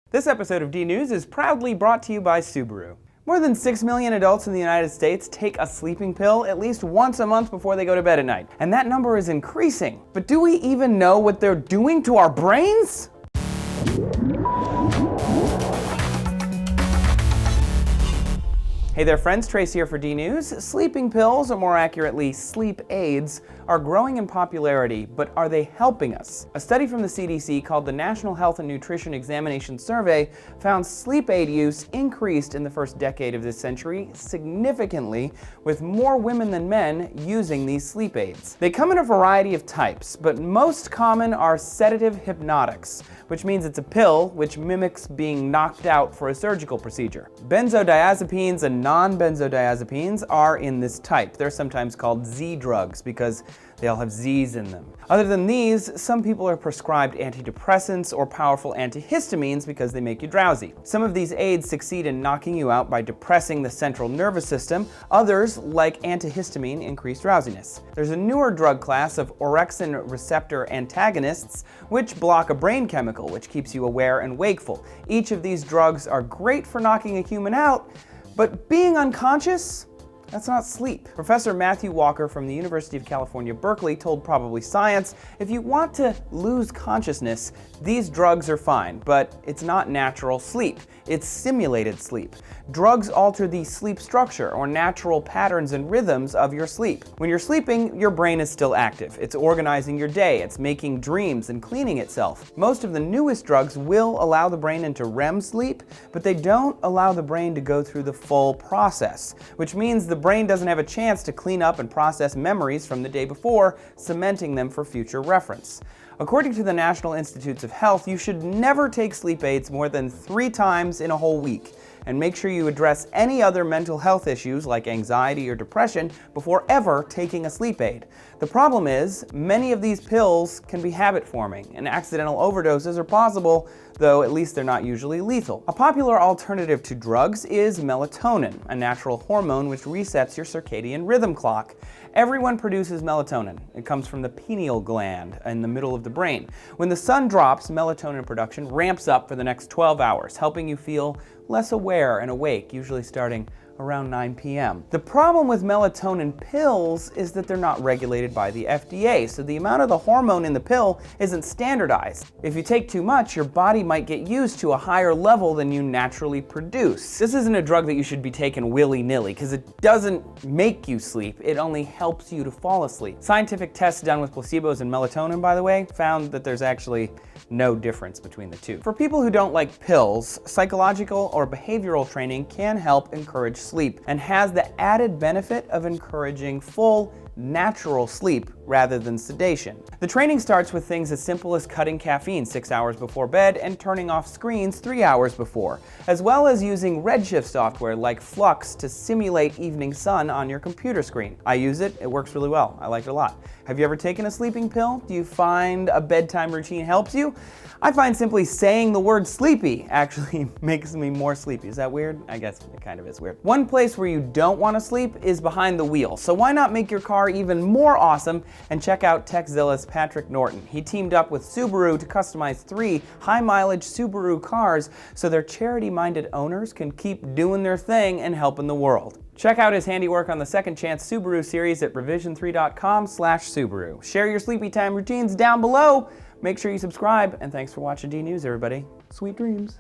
This episode of D-News is proudly brought to you by Subaru. More than 6 million adults in the United States take a sleeping pill at least once a month before they go to bed at night. And that number is increasing. But do we even know what they're doing to our brains? Hey there friends, Trace here for D-News. Sleeping pills, or more accurately, sleep aids, are growing in popularity, but are they helping us? A study from the CDC called the National Health and Nutrition Examination Survey found sleep aid use increased in the first decade of this century significantly, with more women than men using these sleep aids. They come in a variety of types, but most common are sedative hypnotics, which means it's a pill which mimics being knocked out for a surgical procedure. Benzodiazepines and non-benzodiazepines are in this type. They're sometimes called Z drugs because they all have Z's in them. Other than these, some people are prescribed antidepressants or powerful antihistamines because they make you drowsy. Some of these aids succeed in knocking you out by depressing the central nervous system. Others, like antihistamine, increase drowsiness. There's a newer drug class of orexin receptor antagonists, which block a brain chemical which keeps you aware and wakeful. Each of these drugs are great for knocking a human out, but being unconscious? That's not sleep. Professor Matthew Walker from the University of California, Berkeley told Probably Science, if you want to lose consciousness, these drugs are fine, but it's not natural sleep. It's simulated sleep. Drugs alter the sleep structure or natural patterns and rhythms of your sleep. When you're sleeping, your brain is still active. It's organizing your day, it's making dreams and cleaning itself. Most of the newest drugs will allow the brain into REM sleep, but they don't allow the brain to go through the full process, which means the brain doesn't have a chance to clean up and process memories from the day before, cementing them for future reference. According to the National Institutes of Health, you should never take sleep aids more than 3 times in a whole week, and make sure you address any other mental health issues like anxiety or depression before ever taking a sleep aid. The problem is, many of these pills can be habit-forming, and accidental overdoses are possible, though at least they're not usually lethal. A popular alternative to drugs is melatonin, a natural hormone which resets your circadian rhythm clock. Everyone produces melatonin. It comes from the pineal gland in the middle of the brain. When the sun drops, melatonin production ramps up for the next 12 hours, helping you feel less aware and awake, usually starting around 9 p.m. The problem with melatonin pills is that they're not regulated by the FDA, so the amount of the hormone in the pill isn't standardized. If you take too much, your body might get used to a higher level than you naturally produce. This isn't a drug that you should be taking willy-nilly, because it doesn't make you sleep, it only helps you to fall asleep. Scientific tests done with placebos and melatonin, by the way, found that there's actually no difference between the two. For people who don't like pills, psychological or behavioral training can help encourage sleep and has the added benefit of encouraging full, natural sleep rather than sedation. The training starts with things as simple as cutting caffeine 6 hours before bed and turning off screens 3 hours before, as well as using redshift software like Flux to simulate evening sun on your computer screen. I use it, it works really well. I like it a lot. Have you ever taken a sleeping pill? Do you find a bedtime routine helps you? I find simply saying the word sleepy actually makes me more sleepy. Is that weird? I guess it kind of is weird. One place where you don't want to sleep is behind the wheel. So why not make your car even more awesome and check out Techzilla's Patrick Norton. He teamed up with Subaru to customize 3 high-mileage Subaru cars so their charity-minded owners can keep doing their thing and helping the world. Check out his handiwork on the Second Chance Subaru series at revision3.com/Subaru. Share your sleepy time routines down below. Make sure you subscribe, and thanks for watching D-News, everybody. Sweet dreams.